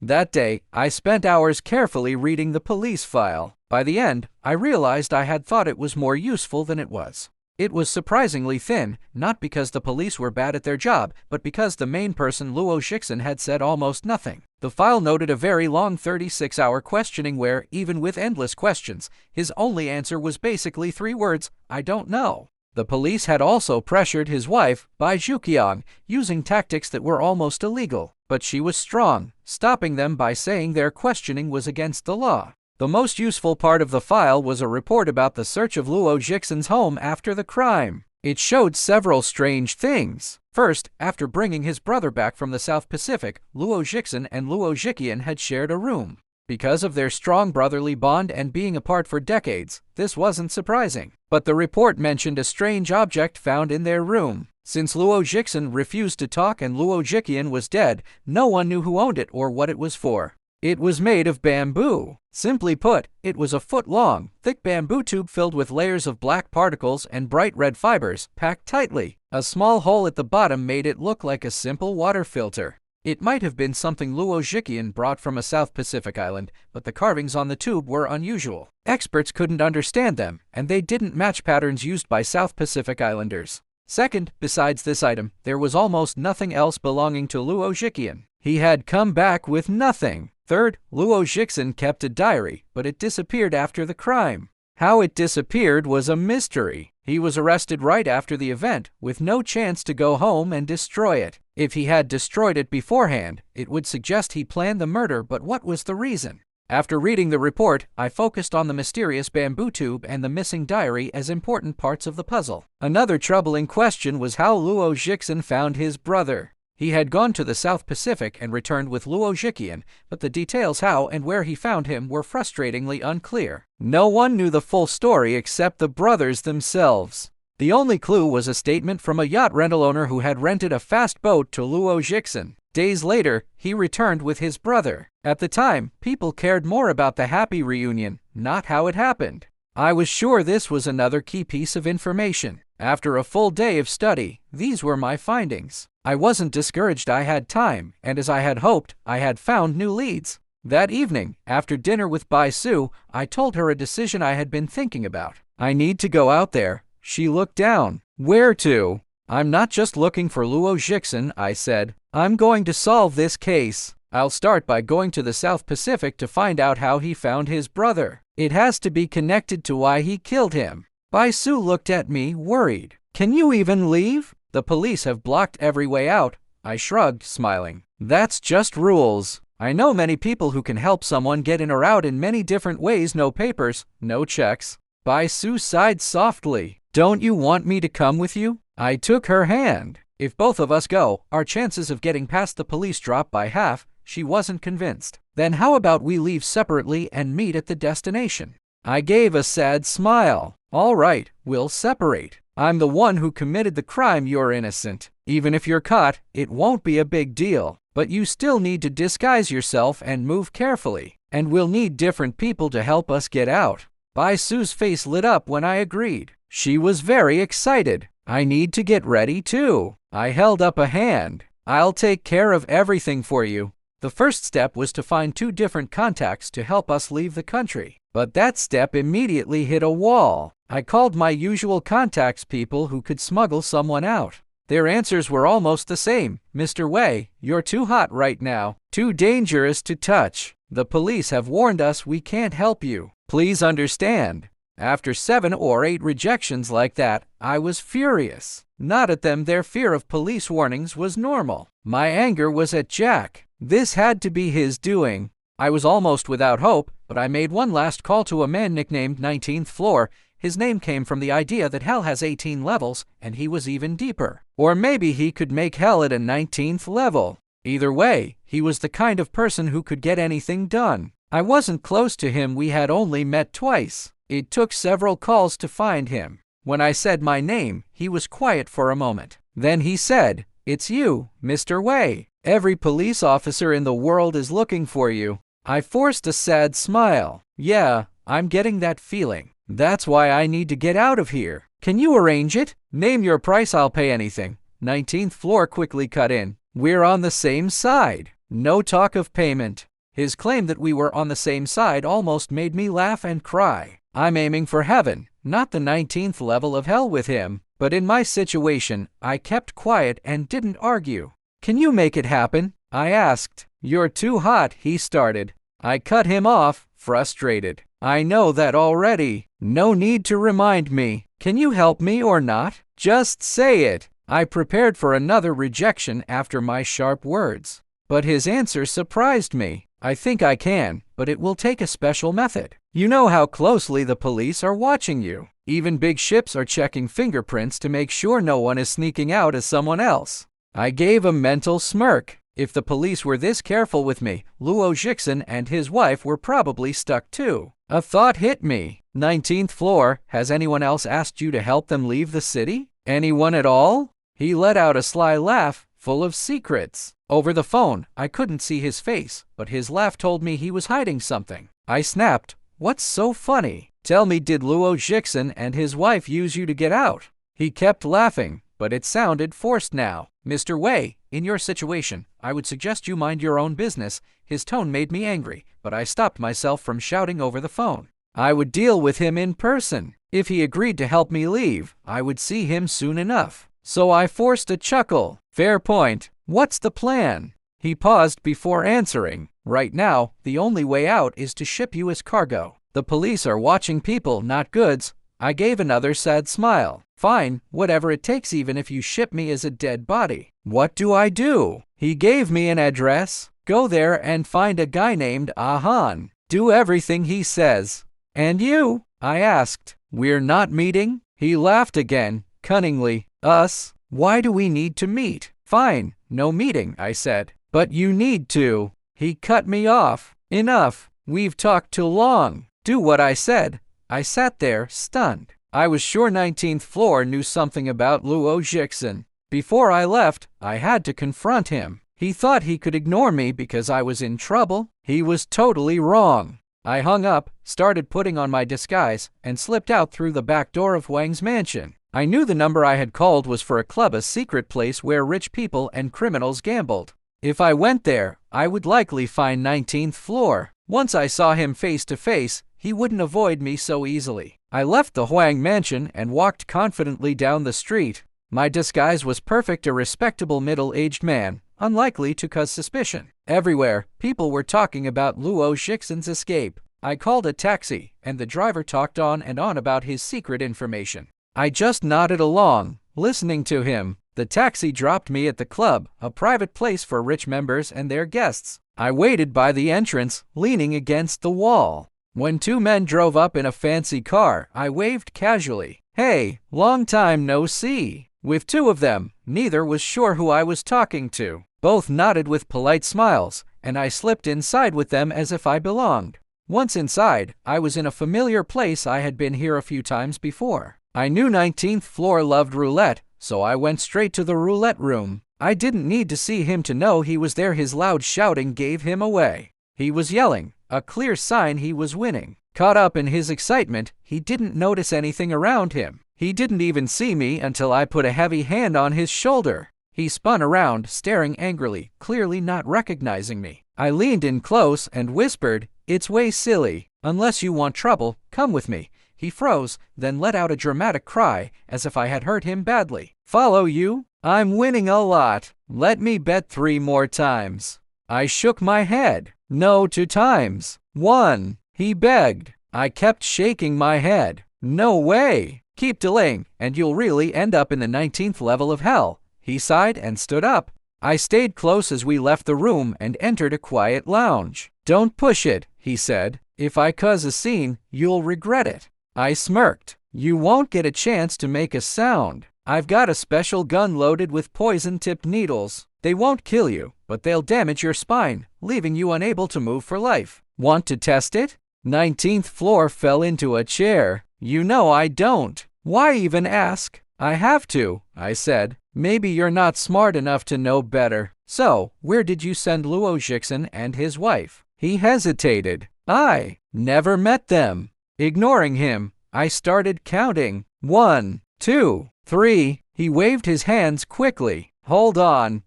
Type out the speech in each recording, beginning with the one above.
That day, I spent hours carefully reading the police file. By the end, I realized I had thought it was more useful than it was. It was surprisingly thin, not because the police were bad at their job, but because the main person, Luo Jixin, had said almost nothing. The file noted a very long 36-hour questioning where, even with endless questions, his only answer was basically 3 words, "I don't know." The police had also pressured his wife, Bai Zhuqiang, using tactics that were almost illegal, but she was strong, stopping them by saying their questioning was against the law. The most useful part of the file was a report about the search of Luo Jixin's home after the crime. It showed several strange things. First, after bringing his brother back from the South Pacific, Luo Jixin and Luo Zhiqian had shared a room. Because of their strong brotherly bond and being apart for decades, this wasn't surprising. But the report mentioned a strange object found in their room. Since Luo Jixin refused to talk and Luo Zhiqian was dead, no one knew who owned it or what it was for. It was made of bamboo. Simply put, it was a foot-long, thick bamboo tube filled with layers of black particles and bright red fibers, packed tightly. A small hole at the bottom made it look like a simple water filter. It might have been something Luo Zhiqian brought from a South Pacific island, but the carvings on the tube were unusual. Experts couldn't understand them, and they didn't match patterns used by South Pacific islanders. Second, besides this item, there was almost nothing else belonging to Luo Zhiqian. He had come back with nothing. Third, Luo Jixin kept a diary, but it disappeared after the crime. How it disappeared was a mystery. He was arrested right after the event, with no chance to go home and destroy it. If he had destroyed it beforehand, it would suggest he planned the murder, but what was the reason? After reading the report, I focused on the mysterious bamboo tube and the missing diary as important parts of the puzzle. Another troubling question was how Luo Jixin found his brother. He had gone to the South Pacific and returned with Luo Zhiqian, but the details how and where he found him were frustratingly unclear. No one knew the full story except the brothers themselves. The only clue was a statement from a yacht rental owner who had rented a fast boat to Luo Jixin. Days later, he returned with his brother. At the time, people cared more about the happy reunion, not how it happened. I was sure this was another key piece of information. After a full day of study, these were my findings. I wasn't discouraged, I had time, and as I had hoped, I had found new leads. That evening, after dinner with Bai Su, I told her a decision I had been thinking about. I need to go out there. She looked down. Where to? I'm not just looking for Luo Jixin, I said. I'm going to solve this case. I'll start by going to the South Pacific to find out how he found his brother. It has to be connected to why he killed him. Bai Su looked at me, worried. Can you even leave? The police have blocked every way out. I shrugged, smiling. That's just rules. I know many people who can help someone get in or out in many different ways. No papers, no checks. Bai Su sighed softly. Don't you want me to come with you? I took her hand. If both of us go, our chances of getting past the police drop by half. She wasn't convinced. Then how about we leave separately and meet at the destination? I gave a sad smile. All right, we'll separate. I'm the one who committed the crime. You're innocent. Even if you're caught, it won't be a big deal. But you still need to disguise yourself and move carefully. And we'll need different people to help us get out. Bai Su's face lit up when I agreed. She was very excited. I need to get ready too. I held up a hand. I'll take care of everything for you. The first step was to find 2 different contacts to help us leave the country. But that step immediately hit a wall. I called my usual contacts, people who could smuggle someone out. Their answers were almost the same. Mr. Wei, you're too hot right now. Too dangerous to touch. The police have warned us we can't help you. Please understand. After 7 or 8 rejections like that, I was furious. Not at them, their fear of police warnings was normal. My anger was at Jack. This had to be his doing. I was almost without hope, but I made one last call to a man nicknamed 19th Floor. His name came from the idea that hell has 18 levels, and he was even deeper. Or maybe he could make hell at a 19th level. Either way, he was the kind of person who could get anything done. I wasn't close to him, we had only met twice. It took several calls to find him. When I said my name, he was quiet for a moment. Then he said, "It's you, Mr. Wei. Every police officer in the world is looking for you." I forced a sad smile. Yeah, I'm getting that feeling. That's why I need to get out of here. Can you arrange it? Name your price, I'll pay anything. 19th Floor quickly cut in. We're on the same side. No talk of payment. His claim that we were on the same side almost made me laugh and cry. I'm aiming for heaven, not the 19th level of hell with him, but in my situation, I kept quiet and didn't argue. Can you make it happen? I asked. You're too hot, he started. I cut him off, frustrated. I know that already. No need to remind me. Can you help me or not? Just say it. I prepared for another rejection after my sharp words. But his answer surprised me. I think I can, but it will take a special method. You know how closely the police are watching you. Even big ships are checking fingerprints to make sure no one is sneaking out as someone else. I gave a mental smirk. If the police were this careful with me, Luo Jixin and his wife were probably stuck too. A thought hit me. 19th floor, has anyone else asked you to help them leave the city? Anyone at all? He let out a sly laugh, full of secrets. Over the phone, I couldn't see his face, but his laugh told me he was hiding something. I snapped, what's so funny? Tell me, did Luo Jixin and his wife use you to get out? He kept laughing, but it sounded forced now. Mr. Wei, in your situation, I would suggest you mind your own business. His tone made me angry, but I stopped myself from shouting over the phone. I would deal with him in person. If he agreed to help me leave, I would see him soon enough. So I forced a chuckle. Fair point. What's the plan? He paused before answering. Right now, the only way out is to ship you as cargo. The police are watching people, not goods. I gave another sad smile. Fine, whatever it takes, even if you ship me as a dead body. What do I do? He gave me an address. Go there and find a guy named Ahan. Do everything he says. And you? I asked. We're not meeting? He laughed again, cunningly. Us? Why do we need to meet? Fine, no meeting, I said. But you need to. He cut me off. Enough. We've talked too long. Do what I said. I sat there, stunned. I was sure 19th floor knew something about Luo Jixin. Before I left, I had to confront him. He thought he could ignore me because I was in trouble. He was totally wrong. I hung up, started putting on my disguise, and slipped out through the back door of Wang's mansion. I knew the number I had called was for a club, a secret place where rich people and criminals gambled. If I went there, I would likely find 19th floor. Once I saw him face to face, he wouldn't avoid me so easily. I left the Huang mansion and walked confidently down the street. My disguise was perfect, a respectable middle-aged man, unlikely to cause suspicion. Everywhere, people were talking about Luo Jixin's escape. I called a taxi, and the driver talked on and on about his secret information. I just nodded along, listening to him. The taxi dropped me at the club, a private place for rich members and their guests. I waited by the entrance, leaning against the wall. When two men drove up in a fancy car, I waved casually. Hey, long time no see. With two of them, neither was sure who I was talking to. Both nodded with polite smiles, and I slipped inside with them as if I belonged. Once inside, I was in a familiar place. I had been here a few times before. I knew 19th floor loved roulette, so I went straight to the roulette room. I didn't need to see him to know he was there. His loud shouting gave him away. He was yelling, a clear sign he was winning. Caught up in his excitement, he didn't notice anything around him. He didn't even see me until I put a heavy hand on his shoulder. He spun around, staring angrily, clearly not recognizing me. I leaned in close and whispered, "It's way silly. Unless you want trouble, come with me." He froze, then let out a dramatic cry, as if I had hurt him badly. "Follow you? I'm winning a lot. Let me bet 3 more times." I shook my head. "No, 2 times. 1. He begged. I kept shaking my head. "No way. Keep delaying, and you'll really end up in the 19th level of hell." He sighed and stood up. I stayed close as we left the room and entered a quiet lounge. "Don't push it," he said. "If I cause a scene, you'll regret it." I smirked. "You won't get a chance to make a sound. I've got a special gun loaded with poison-tipped needles. They won't kill you, but they'll damage your spine, leaving you unable to move for life. Want to test it?" 19th floor fell into a chair. "You know I don't. Why even ask?" "I have to," I said. "Maybe you're not smart enough to know better. So, where did you send Luo Jixin and his wife?" He hesitated. "I never met them." Ignoring him, I started counting. 1, 2, 3. He waved his hands quickly. Hold on.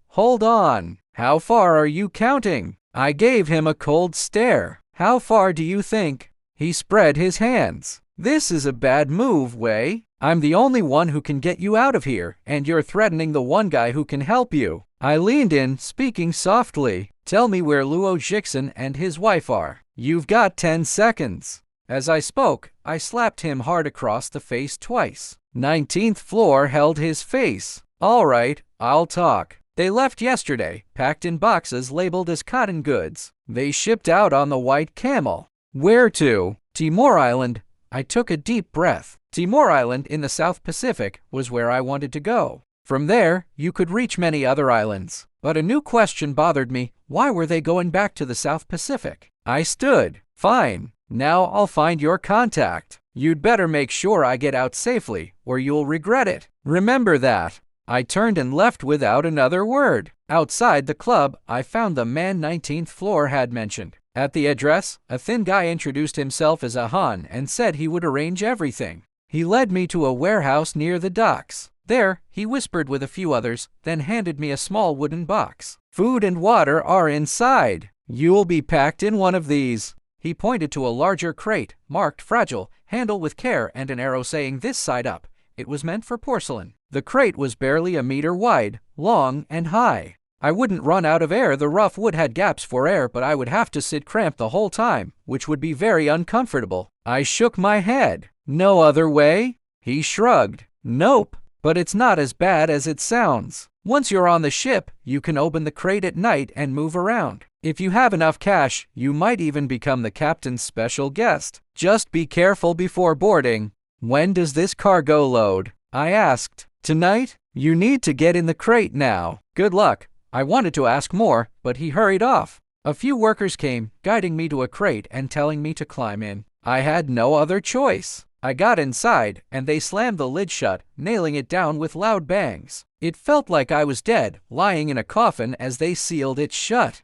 How far are you counting?" I gave him a cold stare. How far do you think? He spread his hands. This is a bad move, Wei. I'm the only one who can get you out of here, and you're threatening the one guy who can help you. I leaned in, speaking softly. Tell me where Luo Jixin and his wife are. You've got 10 seconds. As I spoke, I slapped him hard across the face twice. 19th floor held his face. All right, I'll talk. They left yesterday, packed in boxes labeled as cotton goods. They shipped out on the White Camel. Where to? Timor Island. I took a deep breath. Timor Island in the South Pacific was where I wanted to go. From there, you could reach many other islands. But a new question bothered me. Why were they going back to the South Pacific? I stood. Fine. Now I'll find your contact. You'd better make sure I get out safely, or you'll regret it. Remember that. I turned and left without another word. Outside the club, I found the man 19th floor had mentioned. At the address, a thin guy introduced himself as a Han and said he would arrange everything. He led me to a warehouse near the docks. There, he whispered with a few others, then handed me a small wooden box. Food and water are inside. You'll be packed in one of these. He pointed to a larger crate, marked fragile, handle with care, and an arrow saying this side up. It was meant for porcelain. The crate was barely a meter wide, long, and high. I wouldn't run out of air. The rough wood had gaps for air, but I would have to sit cramped the whole time, which would be very uncomfortable. I shook my head. No other way? He shrugged. Nope, but it's not as bad as it sounds. Once you're on the ship, you can open the crate at night and move around. If you have enough cash, you might even become the captain's special guest. Just be careful before boarding. When does this cargo load? I asked. Tonight? You need to get in the crate now. Good luck. I wanted to ask more, but he hurried off. A few workers came, guiding me to a crate and telling me to climb in. I had no other choice. I got inside, and they slammed the lid shut, nailing it down with loud bangs. It felt like I was dead, lying in a coffin as they sealed it shut.